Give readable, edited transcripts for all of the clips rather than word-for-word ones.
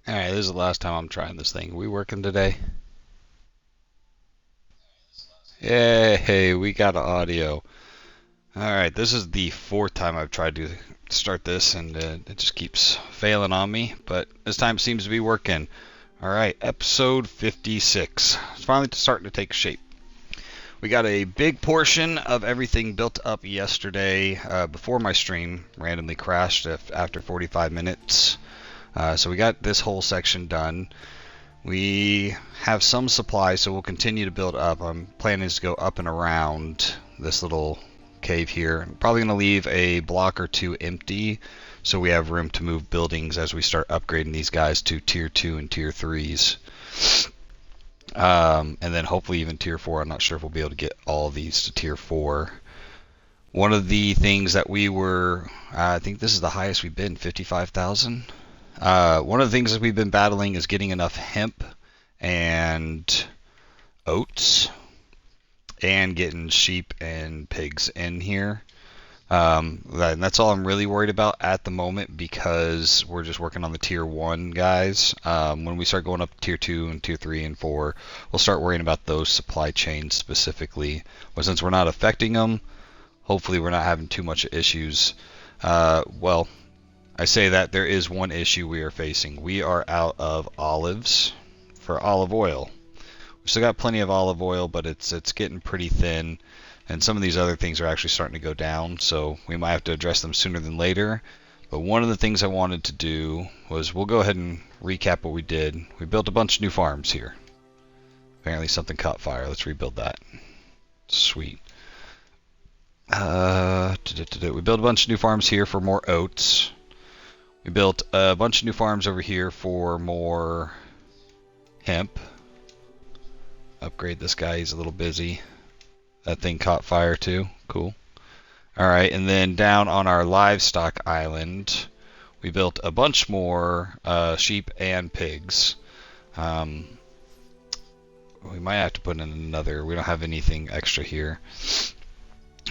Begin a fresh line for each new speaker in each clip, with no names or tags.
Alright, this is the last time I'm trying this thing. Are we working today? Yay, we got audio. Alright, this is the fourth time I've tried to start this and it just keeps failing on me, but this time seems to be working. Alright, episode 56. It's finally starting to take shape. We got a big portion of everything built up yesterday before my stream randomly crashed after 45 minutes. So we got this whole section done. We have some supplies, so we'll continue to build up. I'm planning to go up and around this little cave here. I'm probably going to leave a block or two empty so we have room to move buildings as we start upgrading these guys to tier 2 and tier 3s. And then hopefully even tier 4. I'm not sure if we'll be able to get all of these to tier 4. One of the things that we were, I think this is the highest we've been, 55,000. One of the things that we've been battling is getting enough hemp and oats and getting sheep and pigs in here. That's all I'm really worried about at the moment because we're just working on the tier 1 guys. When we start going up to tier 2 and tier 3 and 4, we'll start worrying about those supply chains specifically. But since we're not affecting them, hopefully we're not having too much issues. Well, I say that there is one issue we are facing. We are out of olives for olive oil. We still got plenty of olive oil, but it's getting pretty thin, and some of these other things are actually starting to go down, so we might have to address them sooner than later. But one of the things I wanted to do was, we'll go ahead and recap what we did. We built a bunch of new farms here. Apparently something caught fire. Let's rebuild that. Sweet. We built a bunch of new farms here for more oats. We built a bunch of new farms over here for more hemp. Upgrade this guy, he's a little busy. That thing caught fire too, cool. Alright, and then down on our livestock island, we built a bunch more sheep and pigs. We might have to put in another, we don't have anything extra here.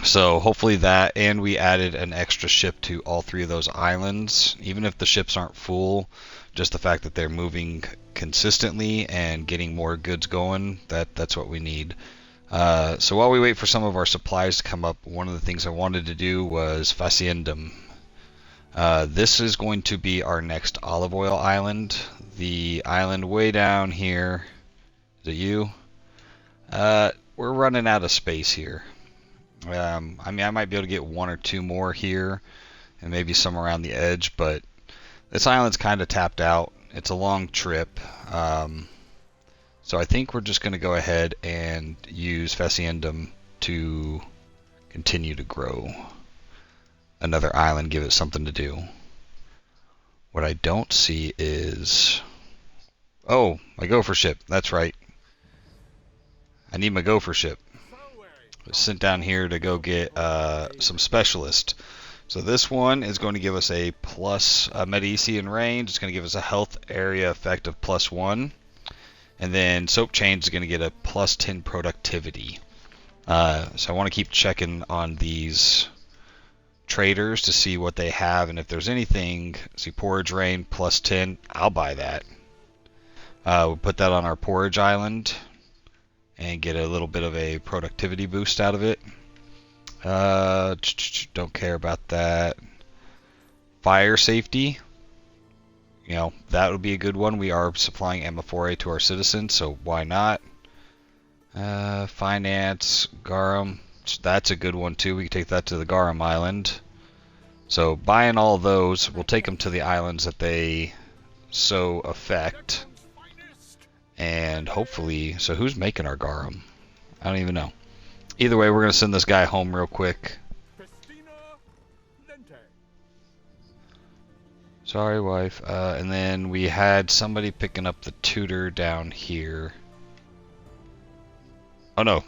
So hopefully that, and we added an extra ship to all three of those islands. Even if the ships aren't full, just the fact that they're moving consistently and getting more goods going, that's what we need. So while we wait for some of our supplies to come up, one of the things I wanted to do was Faciendum. This is going to be our next olive oil island. The island way down here, is it you? We're running out of space here. I mean, I might be able to get one or two more here, and maybe some around the edge, but this island's kind of tapped out. It's a long trip, so I think we're just going to go ahead and use Faciendum to continue to grow another island, give it something to do. What I don't see is... Oh, my gopher ship. That's right. I need my gopher ship. Sent down here to go get some specialist. So this one is going to give us a plus Medician range. It's going to give us a health area effect of +1. And then soap change is going to get a +10 productivity. So I want to keep checking on these traders to see what they have, and if there's anything. See, porridge rain +10. I'll buy that. We'll put that on our porridge island and get a little bit of a productivity boost out of it. Don't care about that. Fire safety, you know, that would be a good one. We are supplying ammophora to our citizens, so why not? Finance, garum, that's a good one too. We can take that to the garum island. So buying all those, we'll take them to the islands that they so affect. And hopefully, so who's making our garum? I don't even know. Either way, we're going to send this guy home real quick. Sorry, wife. And then we had somebody picking up the tutor down here. Oh no.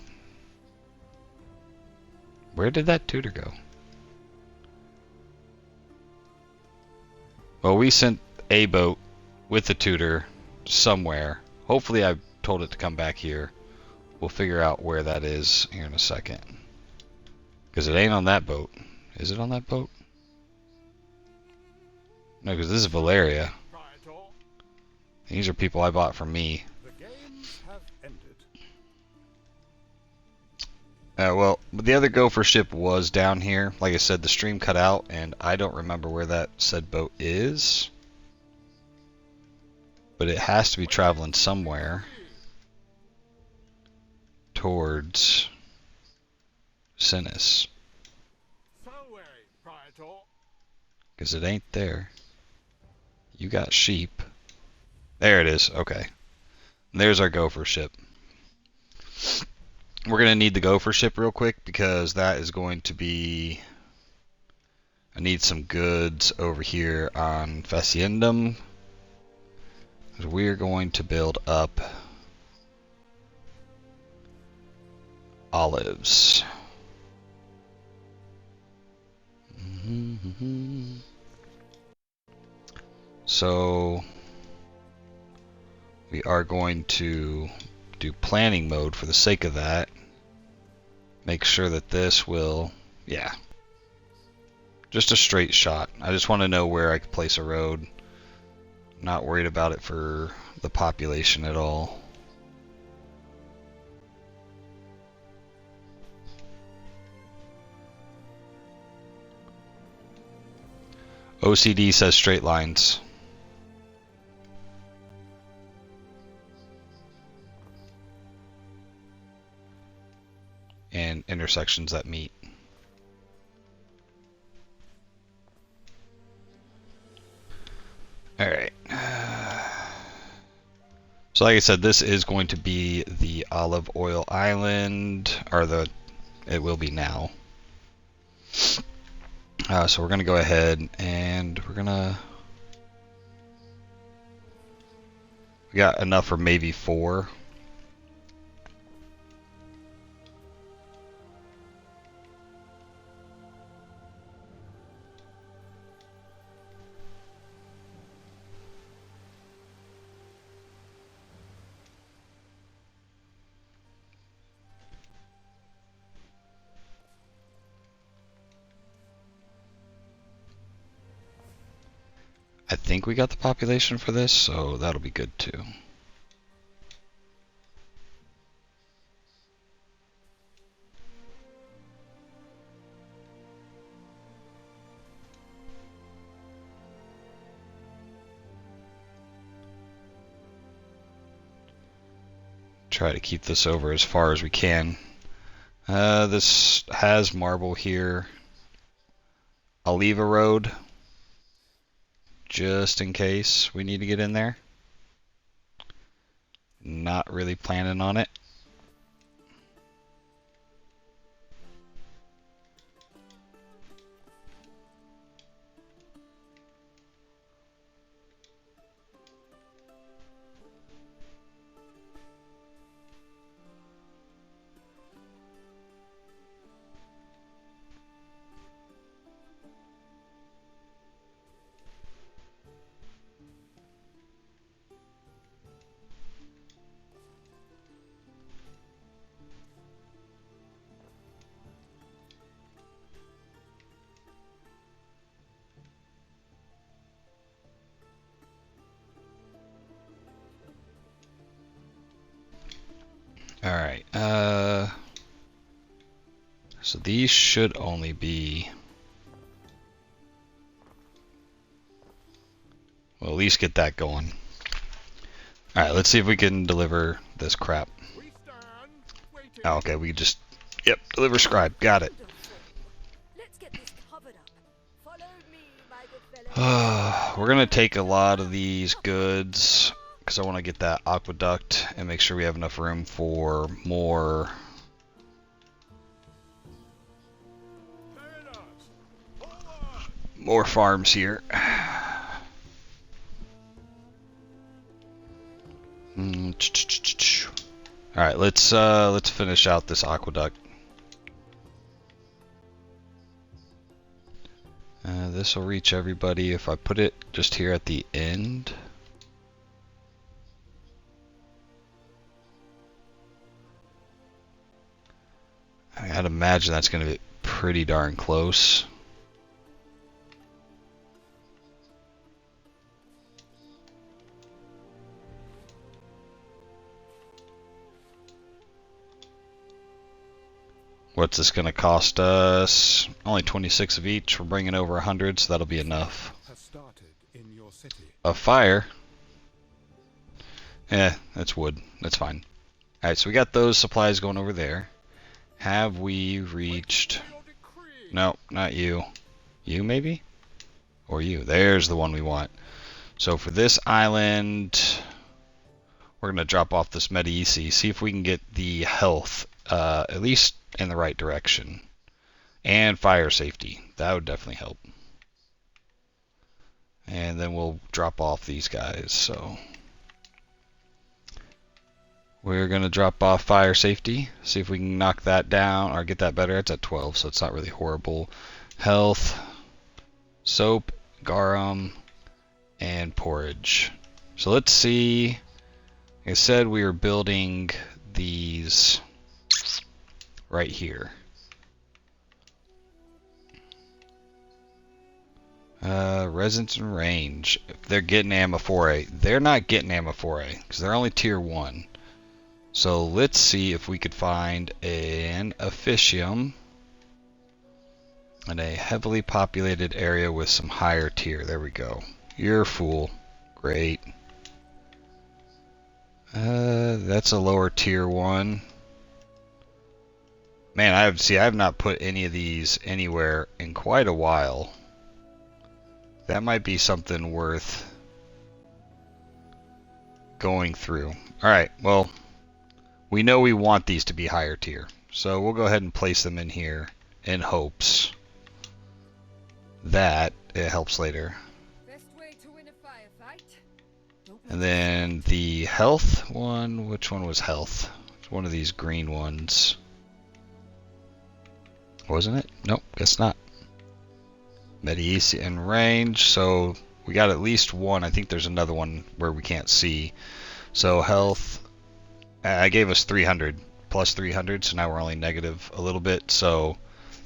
Where did that tutor go? Well, we sent a boat with the tutor somewhere. Hopefully I've told it to come back here. We'll figure out where that is here in a second. Because it ain't on that boat. Is it on that boat? No, because this is Valeria. These are people I bought from me.
The games have ended.
Well, the other gopher ship was down here. Like I said, the stream cut out, and I don't remember where that said boat is. But it has to be traveling somewhere towards Cinis. Because it ain't there. You got sheep. There it is. Okay. And there's our gopher ship. We're going to need the gopher ship real quick because that is going to be... I need some goods over here on Faciendum. We're going to build up olives. So we are going to do planning mode for the sake of that. Make sure that this will, yeah, just a straight shot. I just want to know where I can place a road. Not worried about it for the population at all. OCD says straight lines. And intersections that meet. Alright. So like I said, this is going to be the olive oil island, or it will be now. So we're going to go ahead and we're going to... We got enough for maybe 4. I think we got the population for this, so that'll be good too. Try to keep this over as far as we can. This has marble here. I'll leave a road just in case we need to get in there. Not really planning on it. Alright, so these should only be, well, at least get that going. Alright, let's see if we can deliver this crap. Oh, okay, we just, yep, deliver scribe, got it. We're gonna take a lot of these goods because I want to get that aqueduct and make sure we have enough room for more farms here. All right, let's finish out this aqueduct. This will reach everybody if I put it just here at the end. I'd imagine that's going to be pretty darn close. What's this going to cost us? Only 26 of each. We're bringing over 100, so that'll be enough.
Has started in your city.
A fire? That's wood. That's fine. Alright, so we got those supplies going over there. Have we reached... No, not you. You, maybe? Or you. There's the one we want. So for this island, we're going to drop off this Medici, see if we can get the health, at least in the right direction. And fire safety. That would definitely help. And then we'll drop off these guys, so... We're going to drop off fire safety, see if we can knock that down, or get that better. It's at 12, so it's not really horrible. Health, soap, garum, and porridge. So let's see. Like I said, we are building these right here. Residence and range. If they're getting ammophora, they're not getting ammophora because they're only tier 1. So let's see if we could find an officium in a heavily populated area with some higher tier. There we go. You're a fool. Great. That's a lower tier 1. Man, I have not put any of these anywhere in quite a while. That might be something worth going through. Alright, well, we know we want these to be higher tier. So we'll go ahead and place them in here in hopes that it helps later.
Best way to win a firefight.
And then the health one, which one was health? It's one of these green ones. Wasn't it? Nope, guess not. Medici and range, so we got at least one. I think there's another one where we can't see. So health, I gave us 300 plus 300, so now we're only negative a little bit. So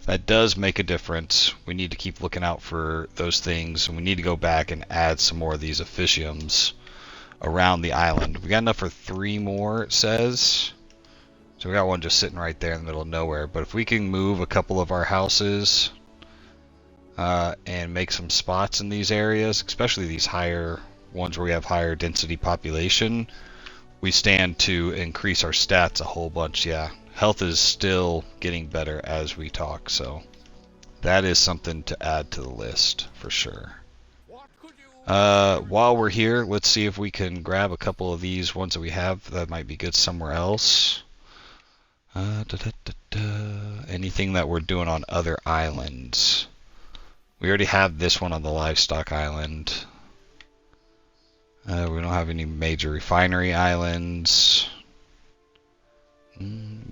that does make a difference. We need to keep looking out for those things, and we need to go back and add some more of these officiums around the island. We got enough for 3 more, it says. So we got one just sitting right there in the middle of nowhere. But if we can move a couple of our houses and make some spots in these areas, especially these higher ones where we have higher density population, we stand to increase our stats a whole bunch. Yeah, health is still getting better as we talk, so that is something to add to the list for sure. While we're here, let's see if we can grab a couple of these ones that we have that might be good somewhere else. Anything that we're doing on other islands. We already have this one on the livestock island. We don't have any major refinery islands.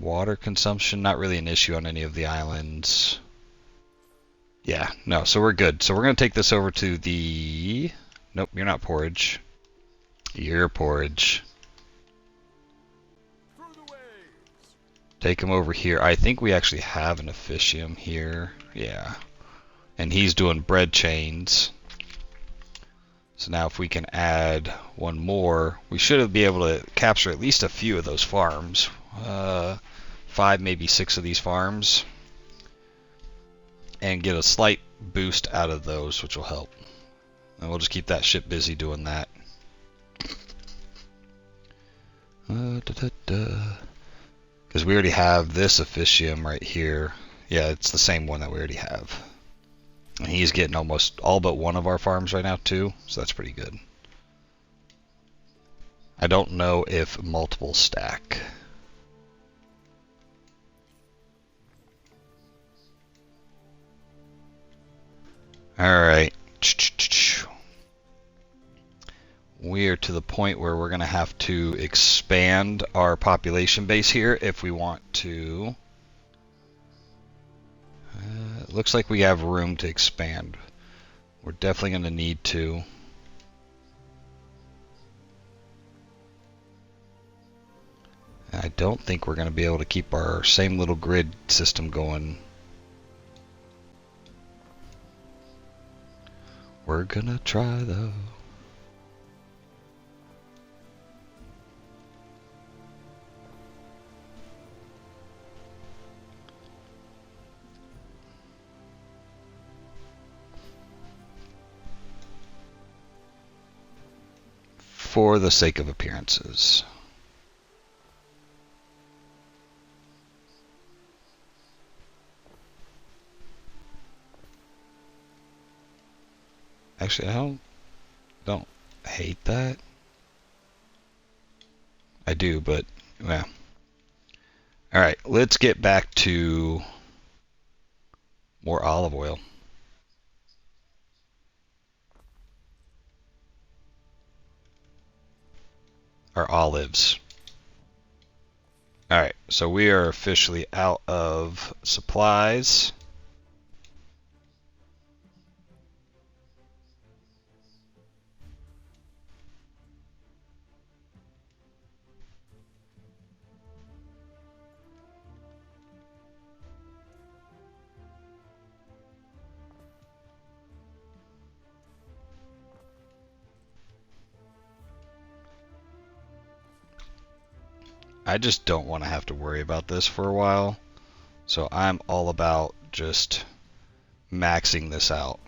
Water consumption, not really an issue on any of the islands. Yeah, no, so we're good. So we're going to take this over to the... Nope, you're not porridge. You're porridge. Take him over here. I think we actually have an officium here. Yeah. And he's doing bread chains. So now if we can add one more, we should be able to capture at least a few of those farms. 5, maybe 6 of these farms. And get a slight boost out of those, which will help. And we'll just keep that ship busy doing that. Because we already have this officium right here. Yeah, it's the same one that we already have. And he's getting almost all but one of our farms right now too, so that's pretty good. I don't know if multiple stack. Alright. We are to the point where we're going to have to expand our population base here if we want to. It looks like we have room to expand. We're definitely going to need to. I don't think we're going to be able to keep our same little grid system going. We're going to try though. for the sake of appearances. Actually, I don't hate that. I do, but well. All right, let's get back to more olive oil. Or olives. All right, so we are officially out of supplies. I just don't want to have to worry about this for a while. So I'm all about just maxing this out.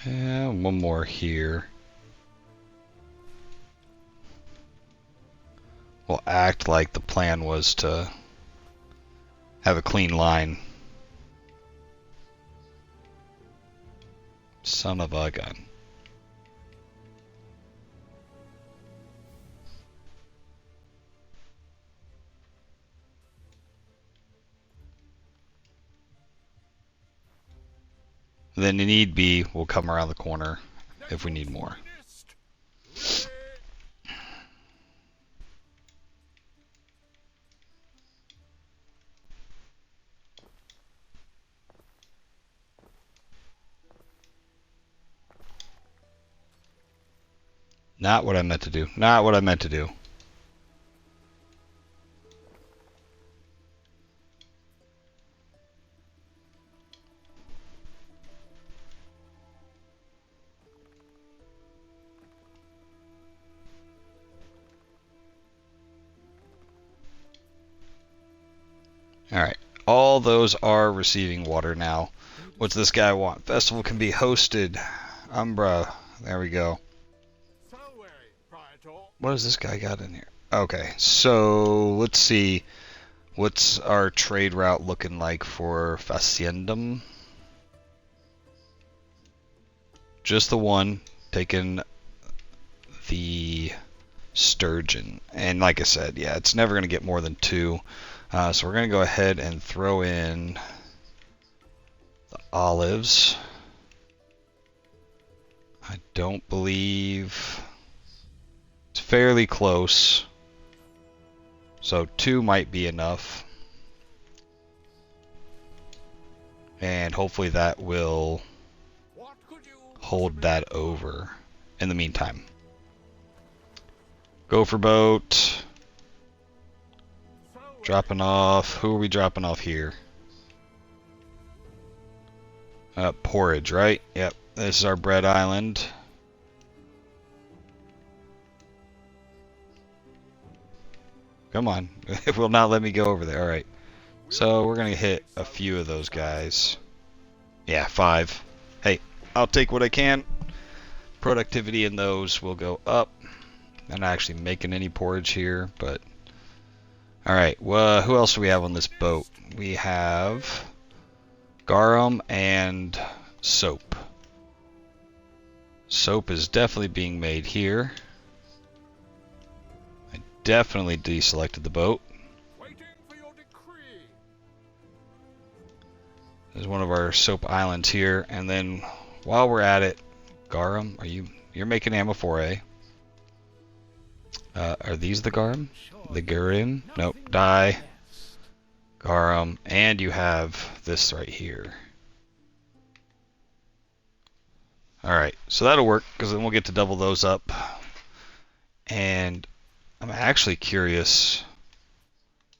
And one more here. We'll act like the plan was to have a clean line. Son of a gun. Then the need be, we'll come around the corner if we need more. Not what I meant to do. Not what I meant to do. Alright, all those are receiving water now. What's this guy want? Festival can be hosted. Umbra. There we go. What does this guy got in here? Okay, so let's see. What's our trade route looking like for Faciendum? Just the one, taking the sturgeon. And like I said, yeah, it's never going to get more than 2. So we're going to go ahead and throw in the olives. I don't believe... It's fairly close. So 2 might be enough. And hopefully that will hold that over in the meantime. Gopher boat. Dropping off. Who are we dropping off here? Porridge, right? Yep. This is our bread island. Come on. It will not let me go over there. Alright. So we're going to hit a few of those guys. Yeah, 5. Hey, I'll take what I can. Productivity in those will go up. I'm not actually making any porridge here, but... Alright, well, who else do we have on this boat? We have garum and soap. Soap is definitely being made here. I definitely deselected the boat. There's one of our soap islands here, and then while we're at it, Garum, you're making ammo for A. Are these the Garum? The Garum? Nope, die. Garum, and you have this right here. Alright, so that'll work, because then we'll get to double those up. And I'm actually curious.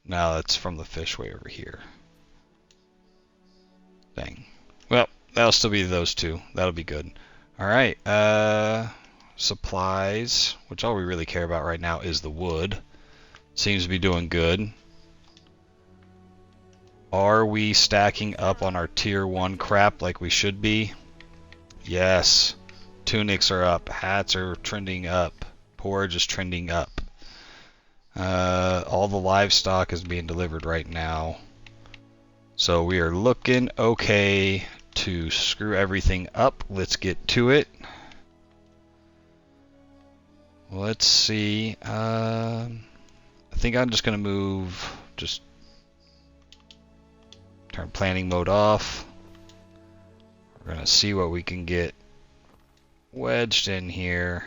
Now that's from the fish way over here. Dang. Well, that'll still be those two. That'll be good. Alright, supplies, which all we really care about right now is the wood. Seems to be doing good. Are we stacking up on our tier 1 crap like we should be? Yes. Tunics are up. Hats are trending up. Porridge is trending up. All the livestock is being delivered right now. So we are looking okay to screw everything up. Let's get to it. Let's see. I think I'm just going to move, just turn planning mode off. We're going to see what we can get wedged in here.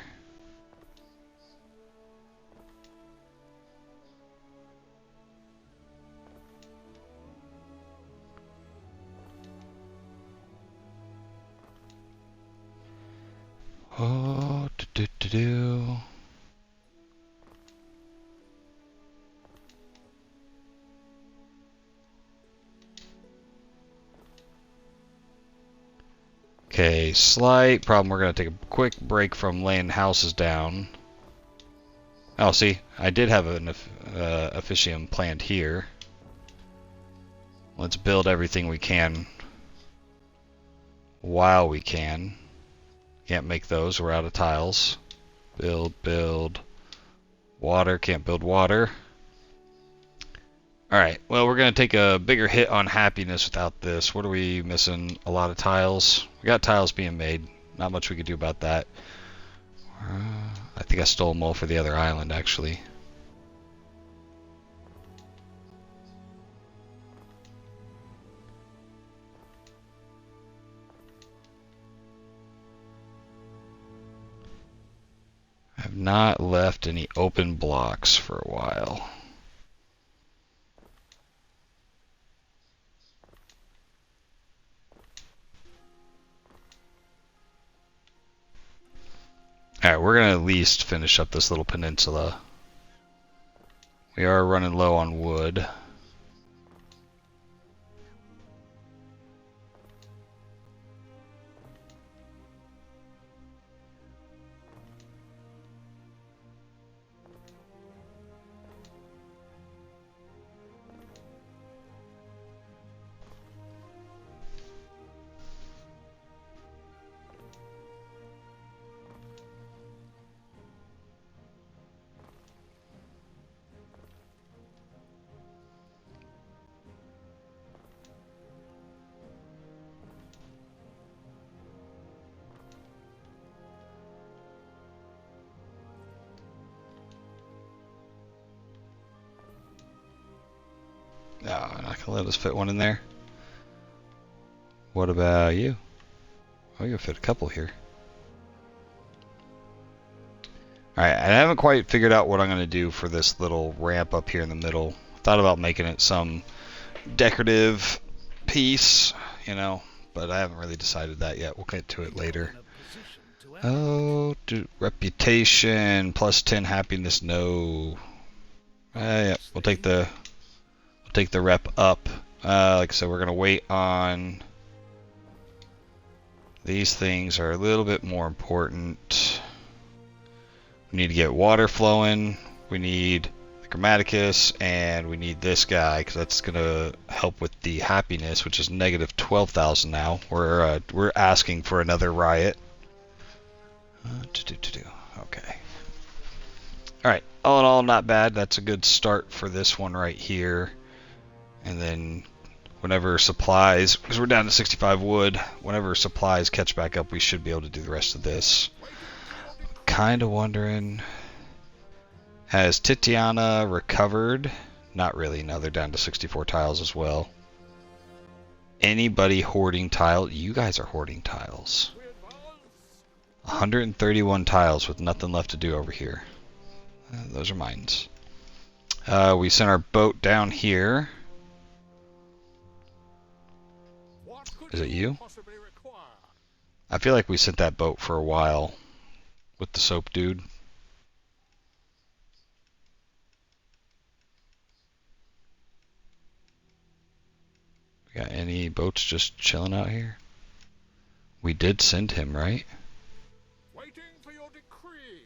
Oh, do. Okay, slight problem. We're going to take a quick break from laying houses down. Oh, see, I did have an officium planned here. Let's build everything we can while we can. Can't make those, we're out of tiles. Build. Water, can't build water. Alright, well, we're going to take a bigger hit on happiness without this. What are we missing? A lot of tiles. We got tiles being made. Not much we could do about that. I think I stole them all for the other island, actually. I've not left any open blocks for a while. Alright, we're going to at least finish up this little peninsula. We are running low on wood. No, I'm not going to let us fit one in there. What about you? Oh, you can fit a couple here. Alright, I haven't quite figured out what I'm going to do for this little ramp up here in the middle. Thought about making it some decorative piece, you know, but I haven't really decided that yet. We'll get to it later. Oh, reputation, plus 10 happiness, no. Yeah, we'll take the rep up. Like I said, we're going to wait on... These things are a little bit more important. We need to get water flowing. We need the Grammaticus, and we need this guy, because that's going to help with the happiness, which is negative 12,000 now. We're asking for another riot. Okay. Alright, all in all, not bad. That's a good start for this one right here. And then whenever supplies, because we're down to 65 wood, whenever supplies catch back up, we should be able to do the rest of this. Kind of wondering, has Titiana recovered? Not really, no, they're down to 64 tiles as well. Anybody hoarding tile? You guys are hoarding tiles. 131 tiles with nothing left to do over here. Those are mines. We sent our boat down here. Is it you? I feel like we sent that boat for a while with the soap dude. We got any boats just chilling out here? We did send him, right?
Waiting for your decree.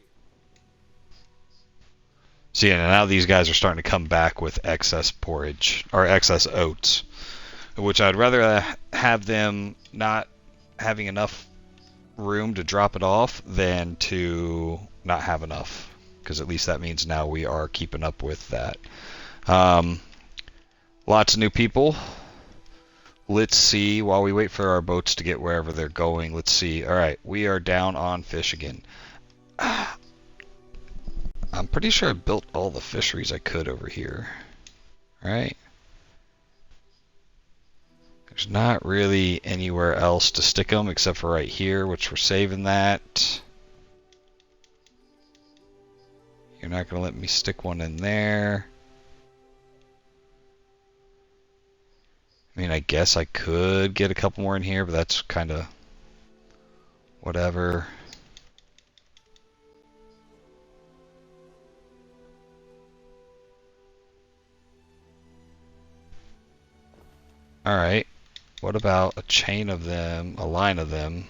See, and now these guys are starting to come back with excess porridge, or excess oats, which I'd rather have them not having enough room to drop it off than to not have enough, because at least that means now we are keeping up with that. Lots of new people. Let's see, while we wait for our boats to get wherever they're going, let's see. Alright, we are down on fish again. I'm pretty sure I built all the fisheries I could over here. Right? There's not really anywhere else to stick them except for right here, which we're saving that. You're not going to let me stick one in there. I mean, I guess I could get a couple more in here, but that's kind of whatever. Alright, what about a chain of them, a line of them?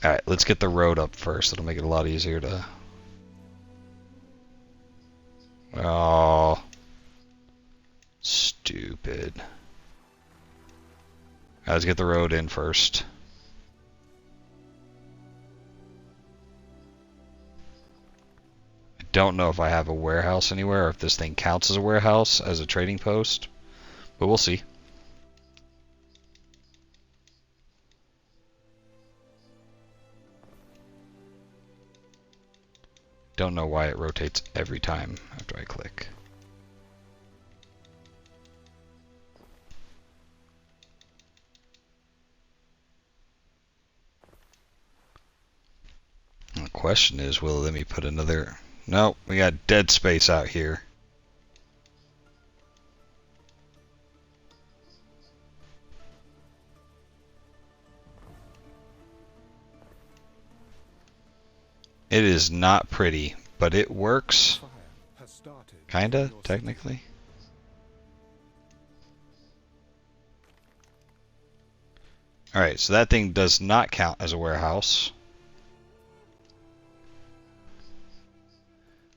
Alright, let's get the road up first. It'll make it a lot easier to... Oh, stupid. Let's get the road in first. I don't know if I have a warehouse anywhere or if this thing counts as a warehouse, as a trading post, but we'll see. Don't know why it rotates every time after I click. The question is, will it let me put another... Nope, we got dead space out here. It is not pretty, but it works.
Fire has started
Kinda,
in your city.
technically. Alright, so that thing does not count as a warehouse.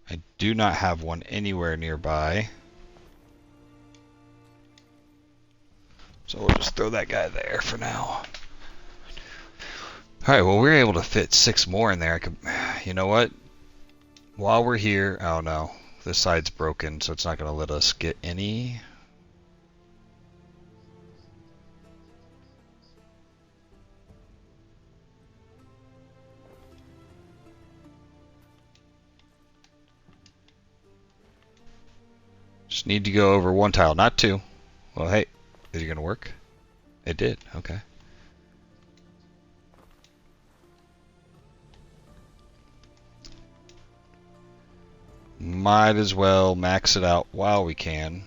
I do not have one anywhere nearby. So we'll just throw that guy there for now. Alright, well we were able to fit 6 more in there. I could, you know what? While we're here, oh no, this side's broken, so it's not going to let us get any. Just need to go over 1 tile, not 2. Well, hey, is it going to work? It did, okay. Might as well max it out while we can.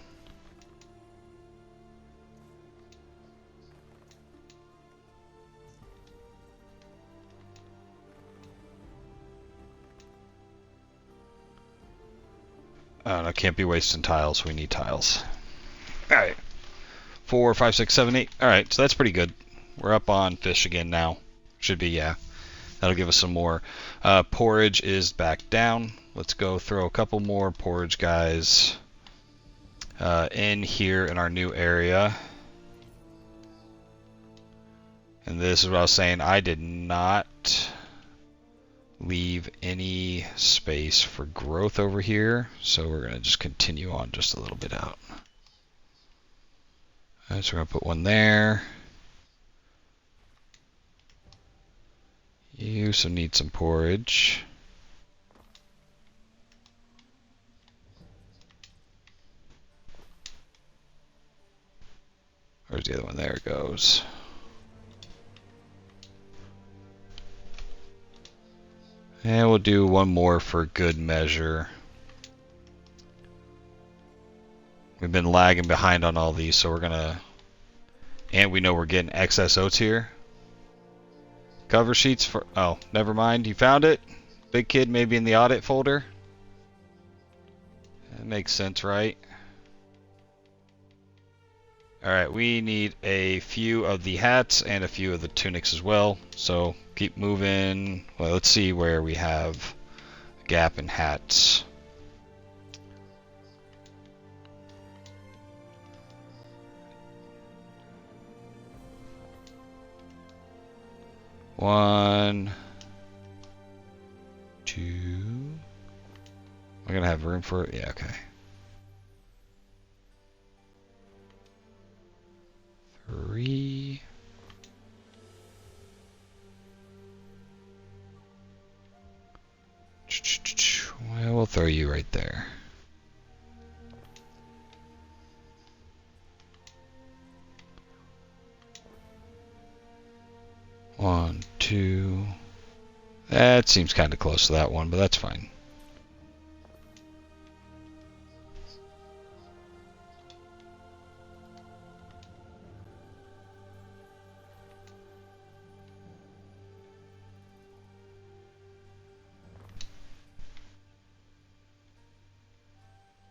Oh, no, can't be wasting tiles. We need tiles. Alright. 4, 5, 6, 7, 8. Alright, so that's pretty good. We're up on fish again now. Should be, yeah. That'll give us some more. Porridge is back down. Let's go throw a couple more porridge guys in here in our new area. And this is what I was saying. I did not leave any space for growth over here, so we're going to just continue on just a little bit out. Alright, so we're going to put one there. You also need some porridge. Where's the other one? There it goes. And we'll do one more for good measure. We've been lagging behind on all these, so we're gonna... And we know we're getting excess oats here. Cover sheets for... Oh, never mind. You found it? Big kid maybe in the audit folder? That makes sense, right? Alright, we need a few of the hats and a few of the tunics as well. So keep moving. Well, let's see where we have a gap in hats. One, two. Am I gonna have room for it? Yeah, okay. Three. Well, we'll throw you right there. One, two. That seems kind of close to that one, but that's fine.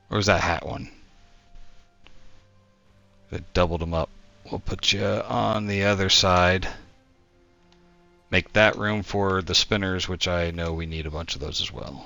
Where's that hat one? It doubled them up. We'll put you on the other side. Make that room for the spinners, which I know we need a bunch of those as well.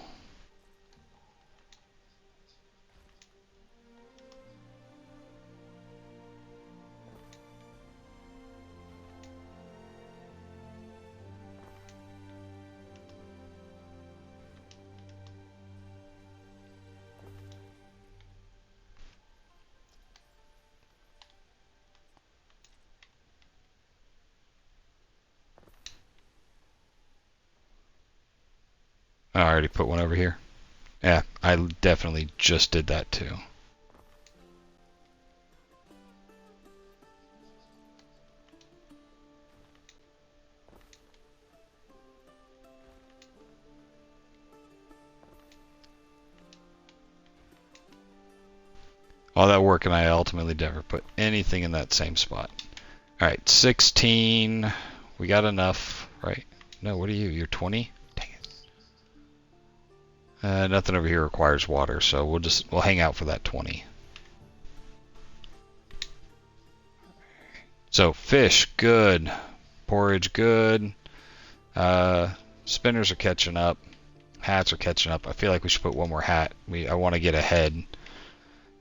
I already put one over here. Yeah, I definitely just did that too. All that work and I ultimately never put anything in that same spot. Alright, 16. We got enough, right? No, what are you? You're 20? Dang it. Nothing over here requires water, so we'll hang out for that 20. So fish, good. Porridge, good. Spinners are catching up. Hats are catching up. I feel like we should put one more hat. I want to get ahead,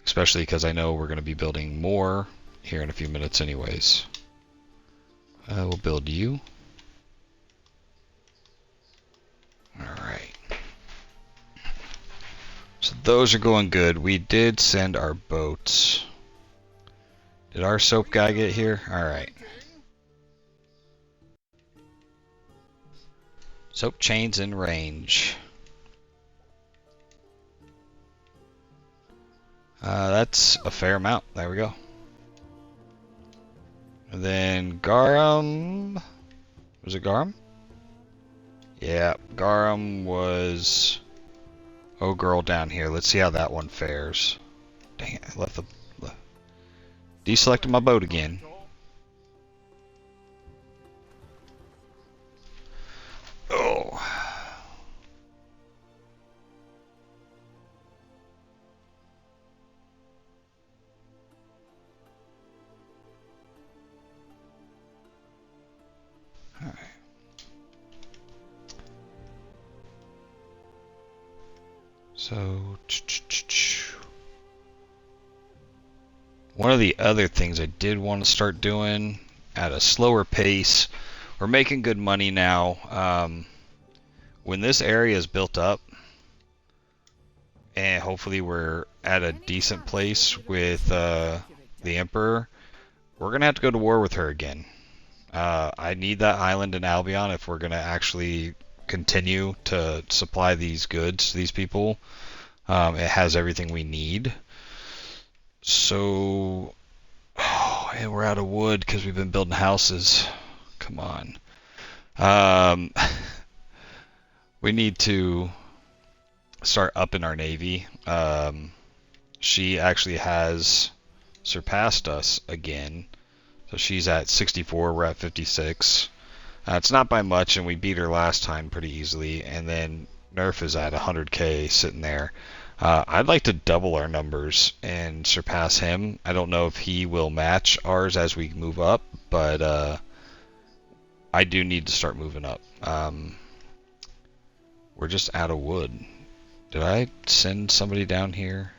especially because I know we're going to be building more here in a few minutes anyways. We'll build you. Alright. So those are going good. We did send our boats. Did our soap guy get here? Alright. Soap chains in range. That's a fair amount. There we go. And then garum. Was it garum? Yeah, garum was... Oh, girl down here. Let's see how that one fares. Dang it, I left the... Deselected my boat again. Oh. Alright. So... One of the other things I did want to start doing at a slower pace, we're making good money now. When this area is built up, and hopefully we're at a decent place with the Emperor, we're going to have to go to war with her again. I need that island in Albion if we're going to actually continue to supply these goods to these people. It has everything we need. So, oh, and we're out of wood because we've been building houses. Come on. we need to start upping our navy. She actually has surpassed us again. So she's at 64, we're at 56. It's not by much, and we beat her last time pretty easily. And then Nerf is at 100k sitting there. I'd like to double our numbers and surpass him. I don't know if he will match ours as we move up, but I do need to start moving up. We're just out of wood. Did I send somebody down here?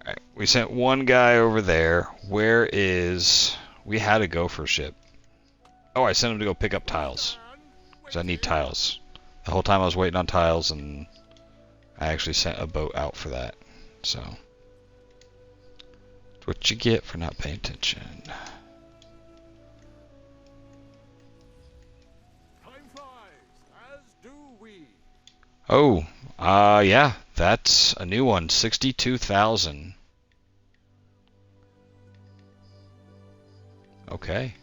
Alright, we sent one guy over there. Where is... We had a gopher ship. Oh, I sent him to go pick up tiles. Because I need tiles. The whole time I was waiting on tiles, and I actually sent a boat out for that. So, that's what you get for not paying attention.
Time flies, as do we.
Oh, yeah, that's a new one. 62,000. Okay.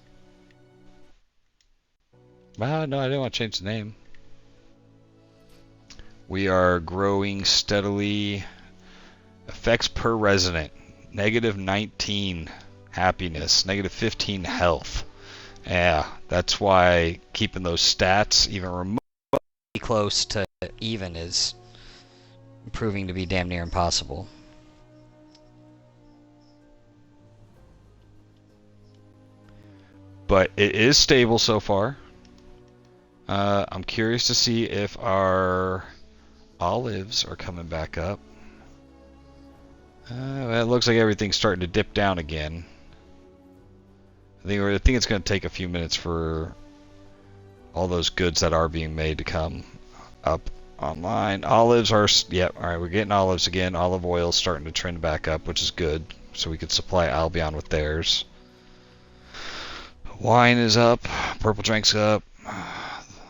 No, I didn't want to change the name. We are growing steadily. Effects per resident. -19 happiness. -15 health. Yeah, that's why keeping those stats even remotely
close to even is proving to be damn near impossible.
But it is stable so far. I'm curious to see if our olives are coming back up. Well, it looks like everything's starting to dip down again. I think it's going to take a few minutes for all those goods that are being made to come up online. Olives are, yep, alright, we're getting olives again. Olive oil starting to trend back up, which is good. So we could supply Albion with theirs. Wine is up. Purple drink's up.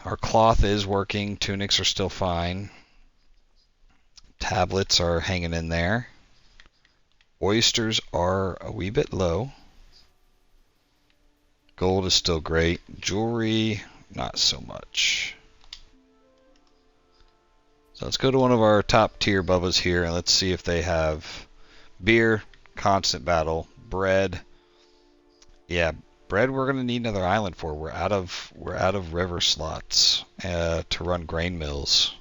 Our cloth is working. Tunics are still fine. Tablets are hanging in there. Oysters are a wee bit low. Gold is still great. Jewelry, not so much. So let's go to one of our top tier bubbas here and let's see if they have beer, constant battle, bread. Yeah, bread we're gonna need another island for. We're out of river slots to run grain mills.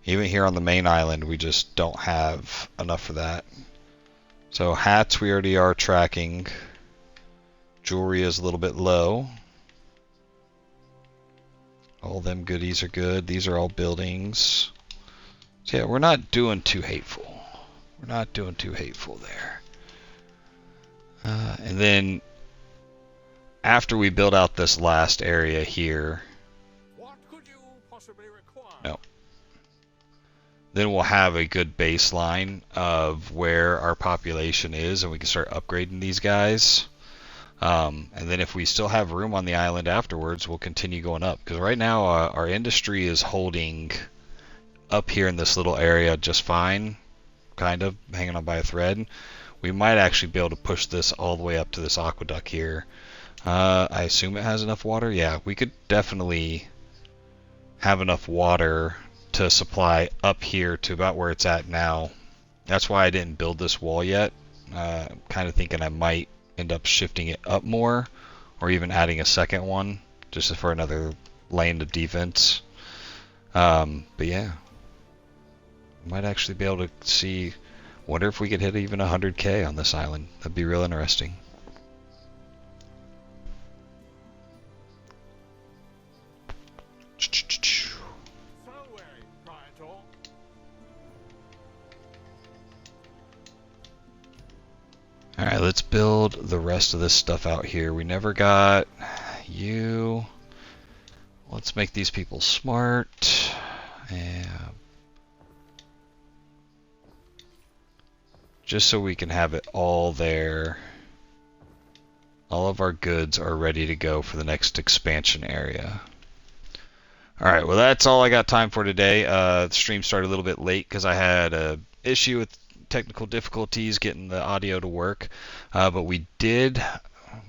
Even here on the main island, we just don't have enough for that. So hats we already are tracking. Jewelry is a little bit low. All them goodies are good. These are all buildings. So yeah, we're not doing too hateful. We're not doing too hateful there. And then after we build out this last area here,
What could you possibly require?
no. Then we'll have a good baseline of where our population is, and we can start upgrading these guys. And then if we still have room on the island afterwards, we'll continue going up. Because right now our industry is holding up here in this little area just fine, kind of hanging on by a thread. We might actually be able to push this all the way up to this aqueduct here. I assume it has enough water. Yeah, we could definitely have enough water to supply up here to about where it's at now. That's why I didn't build this wall yet. I'm kind of thinking I might end up shifting it up more, or even adding a second one just for another lane of defense. But yeah, might actually be able to see. Wonder if we could hit even 100k on this island. That'd be real interesting.
So wary, Praetor.
Alright, let's build the rest of this stuff out here. We never got you. Let's make these people smart. Yeah. Just so we can have it all there. All of our goods are ready to go for the next expansion area. Alright, well that's all I got time for today. The stream started a little bit late because I had an issue with technical difficulties getting the audio to work. But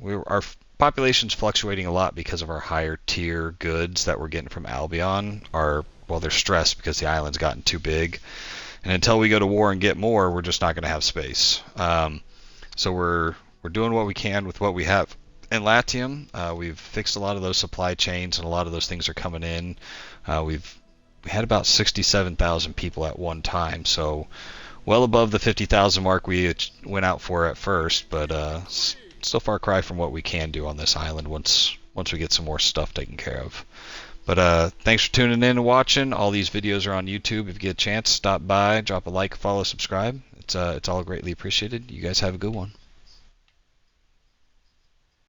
our population's fluctuating a lot because of our higher tier goods that we're getting from Albion. Well, they're stressed because the island's gotten too big. And until we go to war and get more, we're just not going to have space. So we're doing what we can with what we have. In Latium, we've fixed a lot of those supply chains, and a lot of those things are coming in. We had about 67,000 people at one time, so well above the 50,000 mark we went out for at first, but still far cry from what we can do on this island once we get some more stuff taken care of. But thanks for tuning in and watching. All these videos are on YouTube. If you get a chance, stop by, drop a like, follow, subscribe. It's all greatly appreciated. You guys have a good one.